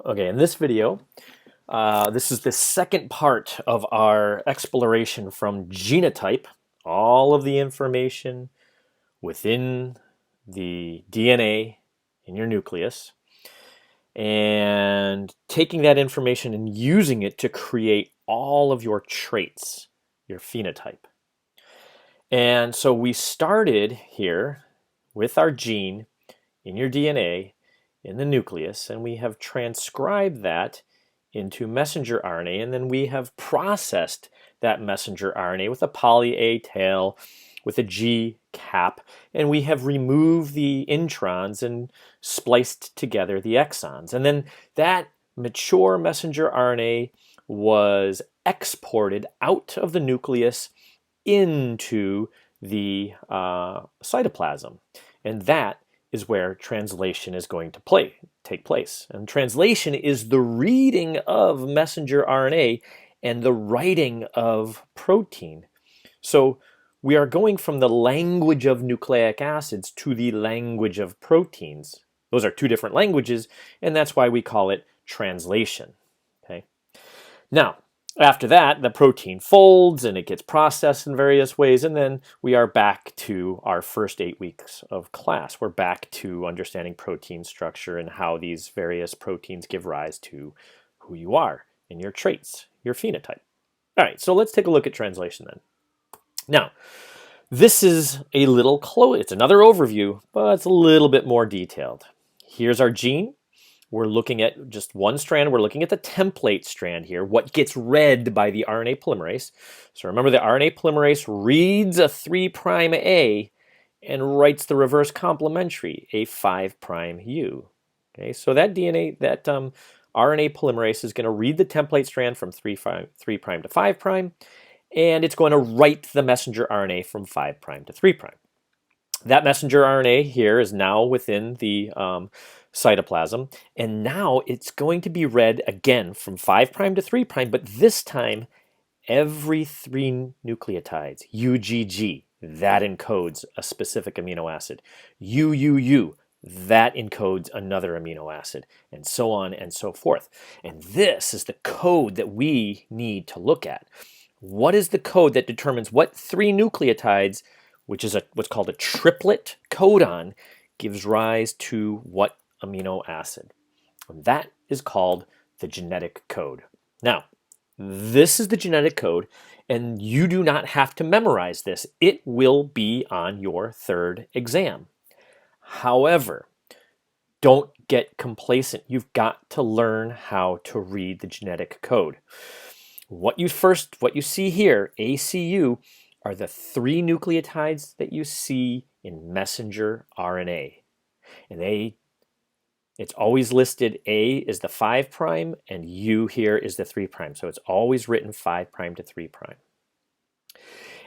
Okay, in this video, this is the second part of our exploration from genotype, all of the information within the DNA in your nucleus, and taking that information and using it to create all of your traits, your phenotype. And so we started here with our gene in your DNA in the nucleus, and we have transcribed that into messenger RNA, and then we have processed that messenger RNA with a poly A tail, with a G cap, and we have removed the introns and spliced together the exons. And then that mature messenger RNA was exported out of the nucleus into the cytoplasm. And that is where translation is going to take place. And translation is the reading of messenger RNA and the writing of protein. So we are going from the language of nucleic acids to the language of proteins. Those are two different languages, and that's why we call it translation. Okay. Now, after that, the protein folds and it gets processed in various ways, and then we are back to our first 8 weeks of class. We're back to understanding protein structure and how these various proteins give rise to who you are and your traits, your phenotype. All right, so let's take a look at translation then. Now, this is a little close. It's another overview, but it's a little bit more detailed. Here's our gene. We're looking at just one strand. We're looking at the template strand here, what gets read by the RNA polymerase. So remember, the RNA polymerase reads a 3' A and writes the reverse complementary, a 5' U. Okay, so that DNA, that RNA polymerase is going to read the template strand from 3' to 5', and it's going to write the messenger RNA from 5' to 3'. That messenger RNA here is now within the cytoplasm, and now it's going to be read again from 5' to 3', but this time every 3 nucleotides. UGG, that encodes a specific amino acid. UUU, that encodes another amino acid, and so on and so forth. And this is the code that we need to look at. What is the code that determines what 3 nucleotides, which is what's called a triplet codon, gives rise to what amino acid? And that is called the genetic code. Now, this is the genetic code, and you do not have to memorize this. It will be on your 3rd exam. However, don't get complacent. You've got to learn how to read the genetic code. What you see here, ACU, are the 3 nucleotides that you see in messenger RNA. And it's always listed, A is the 5' and U here is the 3'. So it's always written 5' to 3'.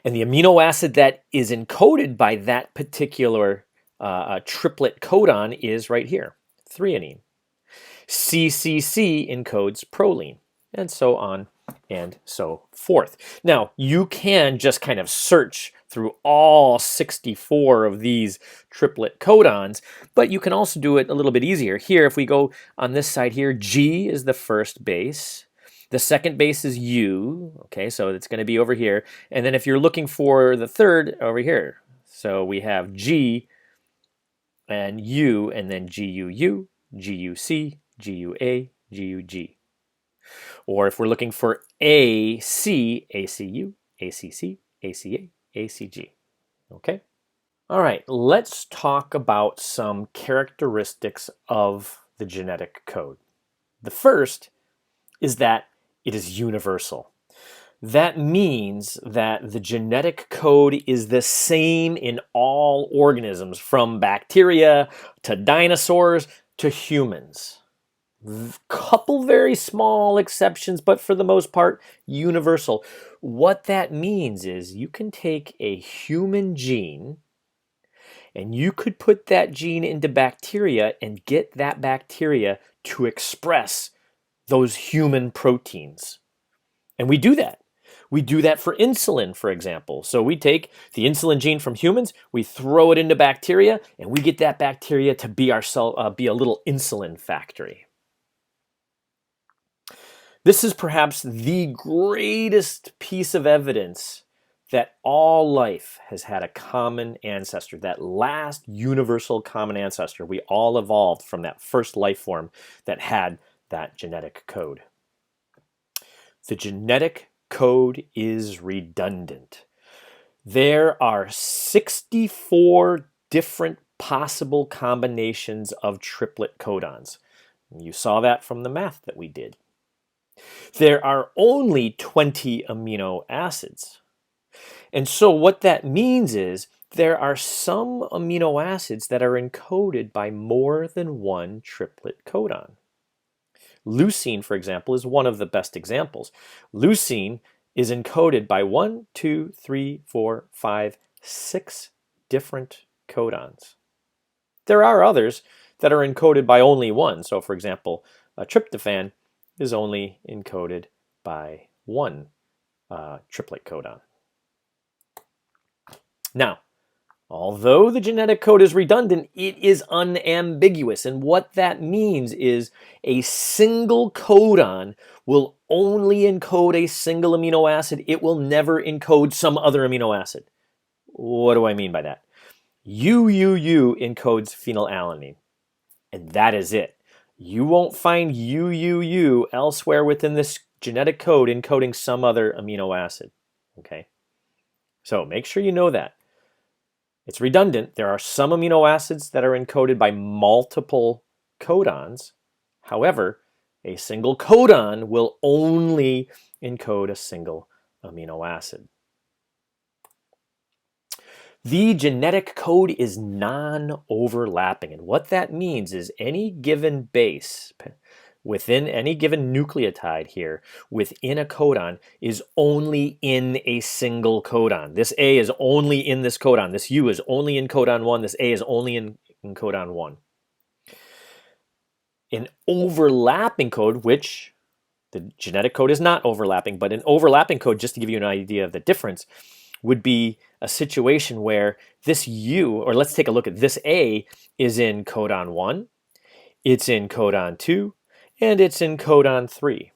And the amino acid that is encoded by that particular triplet codon is right here, threonine. CCC encodes proline, and so on and so forth. Now, you can just kind of search through all 64 of these triplet codons, but you can also do it a little bit easier. Here, if we go on this side here, G is the first base. The second base is U, okay, so it's going to be over here. And then if you're looking for the third, over here. So we have G and U, and then GUU, GUC, GUA, GUG. Or if we're looking for AC, ACU, ACC, ACA, ACG. Okay? All right, let's talk about some characteristics of the genetic code. The first is that it is universal. That means that the genetic code is the same in all organisms, from bacteria to dinosaurs to humans. Couple very small exceptions, but for the most part, universal. What that means is you can take a human gene and you could put that gene into bacteria and get that bacteria to express those human proteins. And we do that. We do that for insulin, for example. So we take the insulin gene from humans, we throw it into bacteria, and we get that bacteria to be a little insulin factory. This is perhaps the greatest piece of evidence that all life has had a common ancestor, that last universal common ancestor. We all evolved from that first life form that had that genetic code. The genetic code is redundant. There are 64 different possible combinations of triplet codons. You saw that from the math that we did. There are only 20 amino acids. And so what that means is there are some amino acids that are encoded by more than one triplet codon. Leucine, for example, is one of the best examples. Leucine is encoded by 1, 2, 3, 4, 5, 6 different codons. There are others that are encoded by only one. So, for example, a tryptophan is only encoded by one triplet codon. Now, although the genetic code is redundant, it is unambiguous. And what that means is a single codon will only encode a single amino acid. It will never encode some other amino acid. What do I mean by that? UUU encodes phenylalanine, and that is it. You won't find UUU elsewhere within this genetic code encoding some other amino acid. Okay? So make sure you know that. It's redundant. There are some amino acids that are encoded by multiple codons. However, a single codon will only encode a single amino acid. The genetic code is non-overlapping, and what that means is any given base within any given nucleotide here within a codon is only in a single codon. This A is only in this codon. This U is only in codon 1. This A is only in codon 1. An overlapping code, which the genetic code is not overlapping, but an overlapping code, just to give you an idea of the difference, would be a situation where this U, or let's take a look at this A, is in codon 1, it's in codon 2, and it's in codon 3.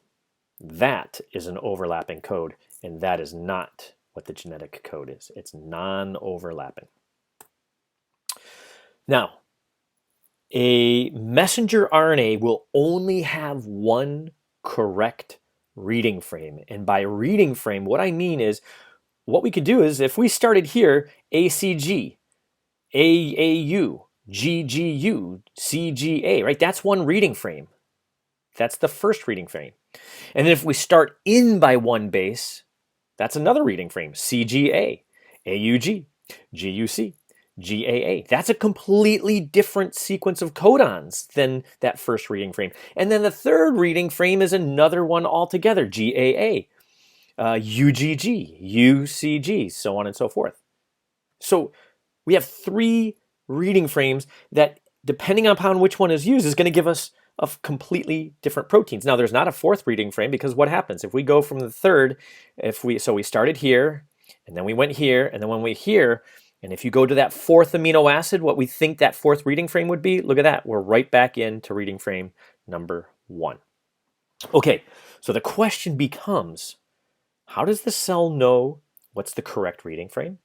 That is an overlapping code, and that is not what the genetic code is. It's non-overlapping. Now, a messenger RNA will only have one correct reading frame. And by reading frame, what I mean is, what we could do is, if we started here, ACG, AAU, GGU, CGA, right? That's one reading frame. That's the first reading frame. And then if we start in by one base, that's another reading frame, CGA, AUG, GUC, GAA. That's a completely different sequence of codons than that first reading frame. And then the third reading frame is another one altogether, GAA, UGG, UCG, so on and so forth. So we have three reading frames that, depending upon which one is used, is going to give us of completely different proteins. Now, there's not a fourth reading frame, because what happens if we go from the third, so we started here, and then we went here, and then when we here, and if you go to that fourth amino acid, what we think that fourth reading frame would be, look at that, we're right back into reading frame number 1. Okay, so the question becomes, how does the cell know what's the correct reading frame?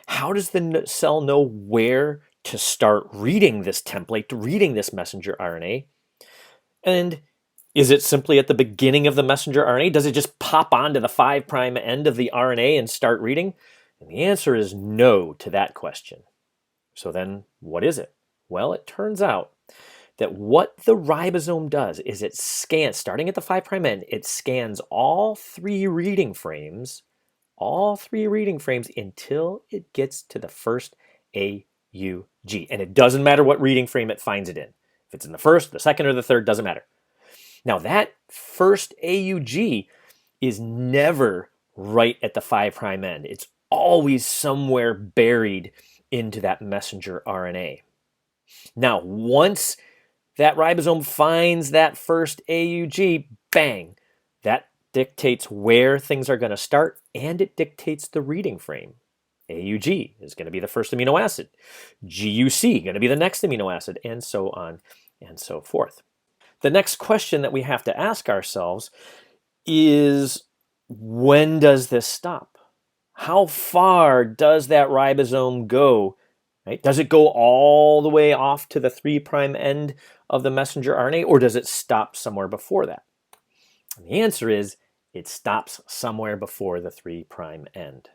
How does the cell know where to start reading this template, reading this messenger RNA? And is it simply at the beginning of the messenger RNA? Does it just pop onto the 5' end of the RNA and start reading? And the answer is no to that question. So then what is it? Well, it turns out that what the ribosome does is it scans, starting at the 5' end, it scans all three reading frames until it gets to the first AUG. And it doesn't matter what reading frame it finds it in. If it's in the first, the second, or the third, doesn't matter. Now, that first AUG is never right at the 5' end. It's always somewhere buried into that messenger RNA. Now, once that ribosome finds that first AUG, bang, that dictates where things are going to start, and it dictates the reading frame. AUG is going to be the first amino acid. GUC going to be the next amino acid, and so on and so forth. The next question that we have to ask ourselves is, when does this stop? How far does that ribosome go? Right? Does it go all the way off to the 3' end of the messenger RNA, or does it stop somewhere before that? And the answer is it stops somewhere before the 3' end.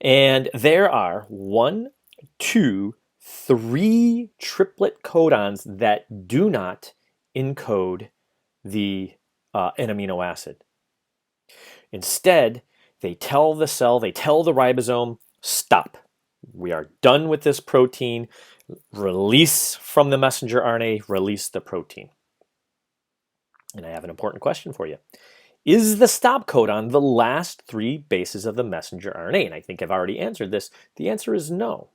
And there are 1, 2, 3 triplet codons that do not encode an amino acid. Instead, they tell the cell, they tell the ribosome, stop. We are done with this protein. Release from the messenger RNA, release the protein. And I have an important question for you. Is the stop codon the last 3 bases of the messenger RNA? And I think I've already answered this. The answer is no.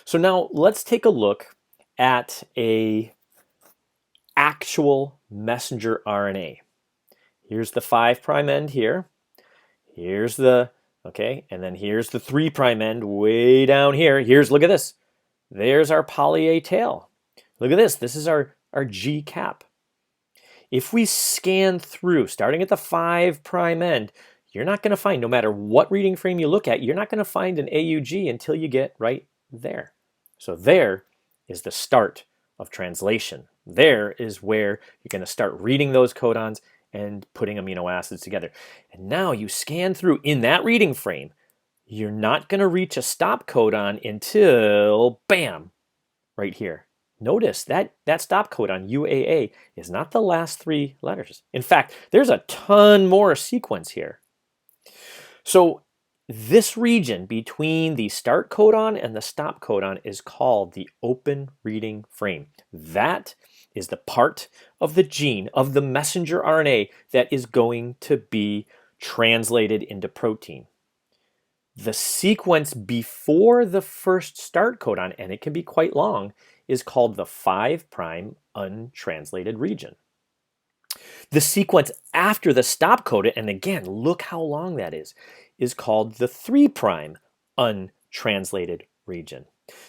So now let's take a look at an actual messenger RNA. Here's the 5' end here. Here's the, okay, and then here's the 3' end way down here. Look at this. There's our poly A tail. Look at this. This is our G cap. If we scan through, starting at the 5' end, you're not going to find, no matter what reading frame you look at, you're not going to find an AUG until you get right there. So there is the start of translation. There is where you're going to start reading those codons and putting amino acids together. And now you scan through in that reading frame, you're not going to reach a stop codon until, bam, right here. Notice that stop codon, UAA, is not the last 3 letters. In fact, there's a ton more sequence here. So this region between the start codon and the stop codon is called the open reading frame. That is the part of the gene, of the messenger RNA, that is going to be translated into protein. The sequence before the first start codon, and it can be quite long, is called the 5' untranslated region. The sequence after the stop codon, and again, look how long that is called the 3' untranslated region.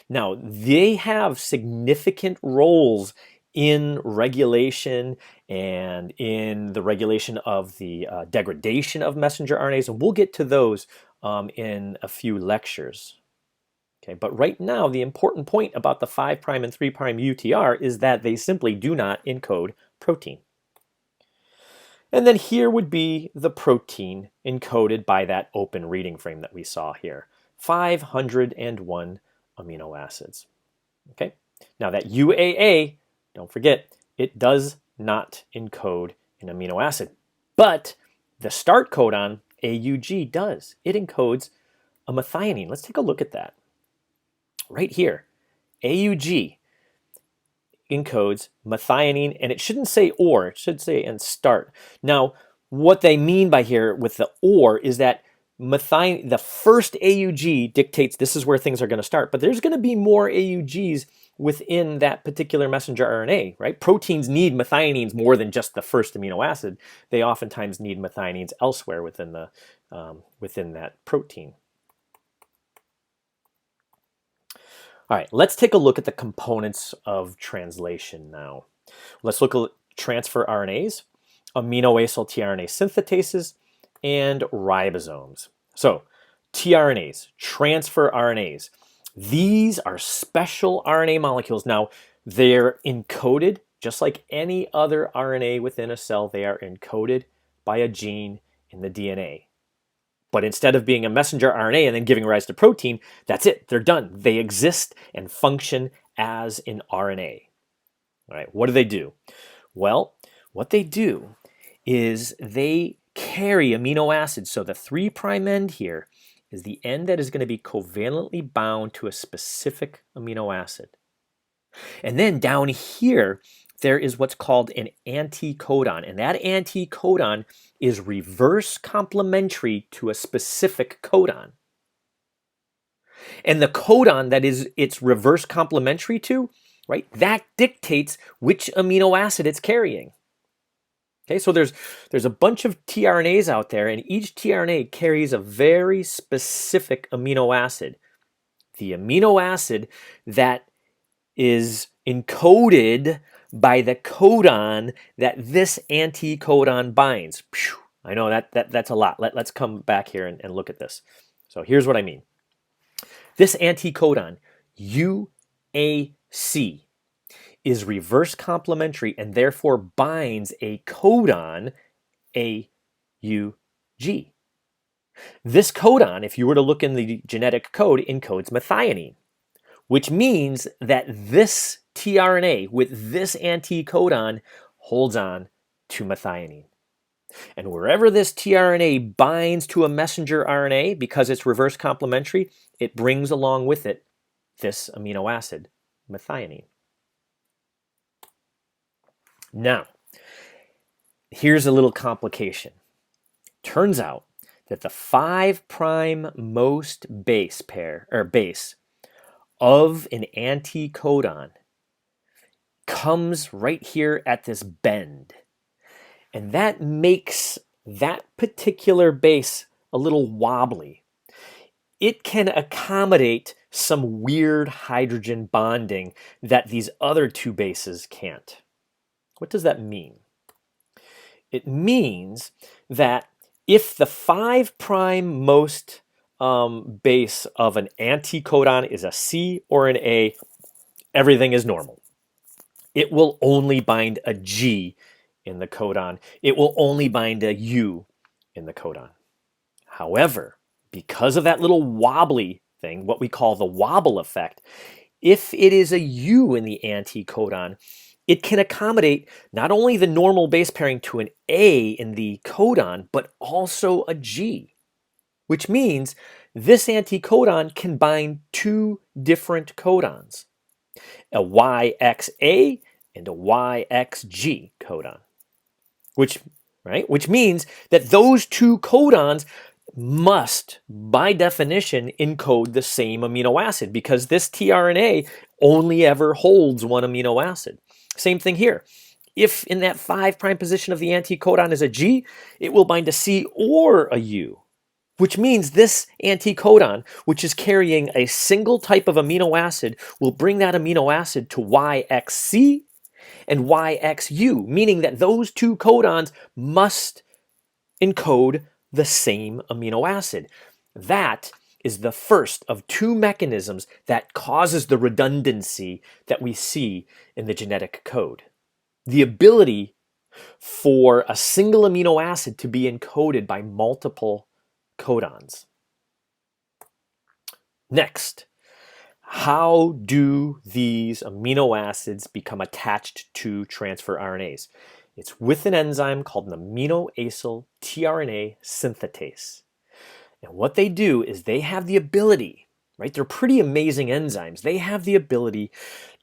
Now, they have significant roles in regulation and in the regulation of the degradation of messenger RNAs, and we'll get to those in a few lectures. Okay, but right now, the important point about the 5' and 3' UTR is that they simply do not encode protein. And then here would be the protein encoded by that open reading frame that we saw here. 501 amino acids. Okay, now that UAA, don't forget, it does not encode an amino acid, but the start codon, AUG, does. It encodes a methionine. Let's take a look at that. Right here, AUG encodes methionine, and it shouldn't say or, it should say and start. Now, what they mean by here with the or is that methionine, the first AUG dictates this is where things are going to start, but there's going to be more AUGs within that particular messenger RNA, right? Proteins need methionines more than just the first amino acid. They oftentimes need methionines elsewhere within the within that protein. All right, let's take a look at the components of translation now. Let's look at transfer RNAs, aminoacyl-tRNA synthetases, and ribosomes. So, tRNAs, transfer RNAs. These are special RNA molecules. Now, they're encoded just like any other RNA within a cell. They are encoded by a gene in the DNA. But instead of being a messenger RNA and then giving rise to protein, that's it. They're done. They exist and function as an RNA. All right, what do? Well, what they do is they carry amino acids. So the 3' end here is the end that is going to be covalently bound to a specific amino acid. And then down here, there is what's called an anticodon, and that anticodon is reverse complementary to a specific codon. And the codon that is it's reverse complementary to, right, that dictates which amino acid it's carrying. Okay, so there's a bunch of tRNAs out there, and each tRNA carries a very specific amino acid. The amino acid that is encoded by the codon that this anticodon binds. Phew, I know that's a lot. Let's come back here and look at this. So here's what I mean. This anticodon, UAC, is reverse complementary and therefore binds a codon, AUG. This codon, if you were to look in the genetic code, encodes methionine, which means that this tRNA with this anticodon holds on to methionine. And wherever this tRNA binds to a messenger RNA, because it's reverse complementary, it brings along with it this amino acid, methionine. Now, here's a little complication. Turns out that the 5' most base pair or base of an anticodon comes right here at this bend. And that makes that particular base a little wobbly. It can accommodate some weird hydrogen bonding that these other two bases can't. What does that mean? It means that if the 5' most base of an anticodon is a C or an A, everything is normal. It will only bind a G in the codon. It will only bind a U in the codon. However, because of that little wobbly thing, what we call the Wobble effect, if it is a U in the anticodon, it can accommodate not only the normal base pairing to an A in the codon, but also a G, which means this anticodon can bind two different codons, a YXA and a YXG codon, which means that those two codons must, by definition, encode the same amino acid because this tRNA only ever holds one amino acid. Same thing here. If in that 5' position of the anticodon is a G, it will bind a C or a U, which means this anticodon, which is carrying a single type of amino acid, will bring that amino acid to YXC and YXU, meaning that those two codons must encode the same amino acid. That is the first of two mechanisms that causes the redundancy that we see in the genetic code. The ability for a single amino acid to be encoded by multiple codons. Next, how do these amino acids become attached to transfer RNAs? It's with an enzyme called an Aminoacyl-tRNA Synthetase. And what they do is they have the ability, right? They're pretty amazing enzymes. They have the ability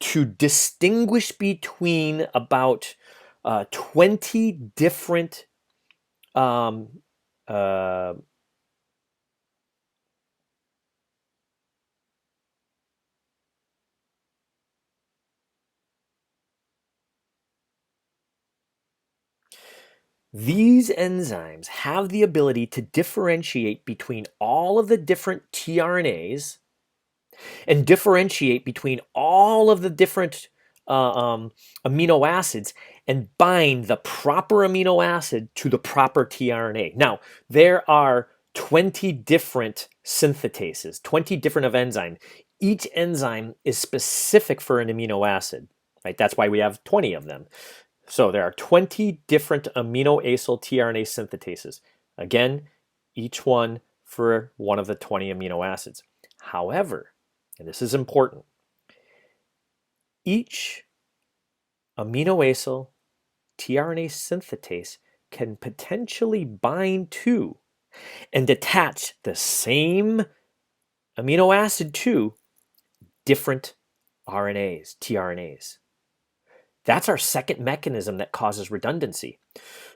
to distinguish between about 20 different these enzymes have the ability to differentiate between all of the different tRNAs and differentiate between all of the different amino acids and bind the proper amino acid to the proper tRNA. Now, there are 20 different synthetases, 20 different of enzyme. Each enzyme is specific for an amino acid, right? That's why we have 20 of them. So there are 20 different aminoacyl-tRNA synthetases. Again, each one for one of the 20 amino acids. However, and this is important, each aminoacyl-tRNA synthetase can potentially bind to and attach the same amino acid to different RNAs, tRNAs. That's our second mechanism that causes redundancy.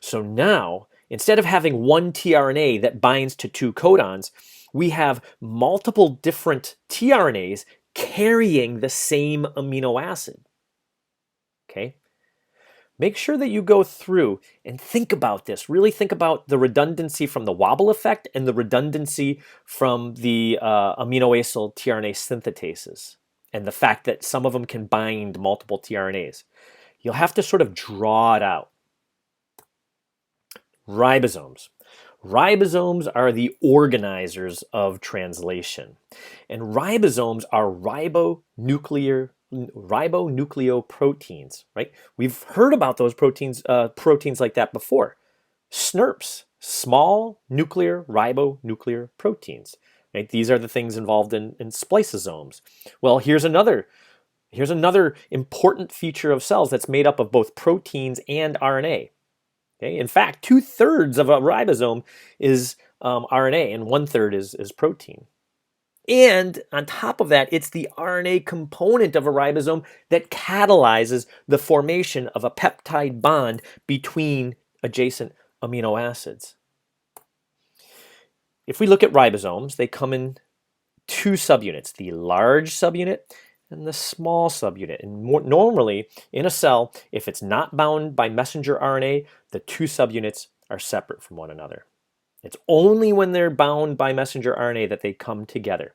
So now, instead of having one tRNA that binds to two codons, we have multiple different tRNAs carrying the same amino acid. Okay? Make sure that you go through and think about this. Really think about the redundancy from the Wobble effect and the redundancy from the aminoacyl-tRNA synthetases and the fact that some of them can bind multiple tRNAs. You'll have to sort of draw it out. Ribosomes. Ribosomes are the organizers of translation. And ribosomes are ribonucleoproteins, right? We've heard about those proteins like that before. SNRPs, small nuclear ribonuclear proteins. Right? These are the things involved in spliceosomes. Well, here's another important feature of cells that's made up of both proteins and RNA. Okay? In fact, 2/3 of a ribosome is RNA and 1/3 is protein. And on top of that, it's the RNA component of a ribosome that catalyzes the formation of a peptide bond between adjacent amino acids. If we look at ribosomes, they come in two subunits, the large subunit and the small subunit. And normally in a cell, if it's not bound by messenger RNA, the two subunits are separate from one another. It's only when they're bound by messenger RNA that they come together.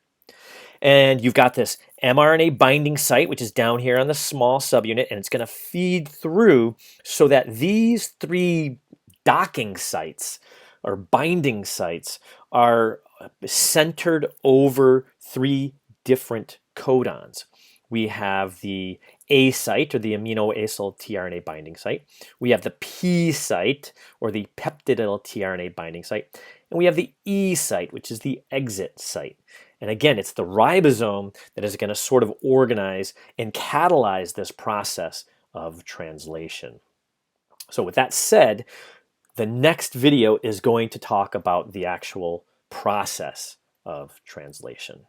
And you've got this mRNA binding site, which is down here on the small subunit, and it's going to feed through so that these three docking sites or binding sites are centered over three different codons. We have the A site, or the aminoacyl-tRNA binding site. We have the P site, or the peptidyl-tRNA binding site. And we have the E site, which is the exit site. And again, it's the ribosome that is going to sort of organize and catalyze this process of translation. So with that said, the next video is going to talk about the actual process of translation.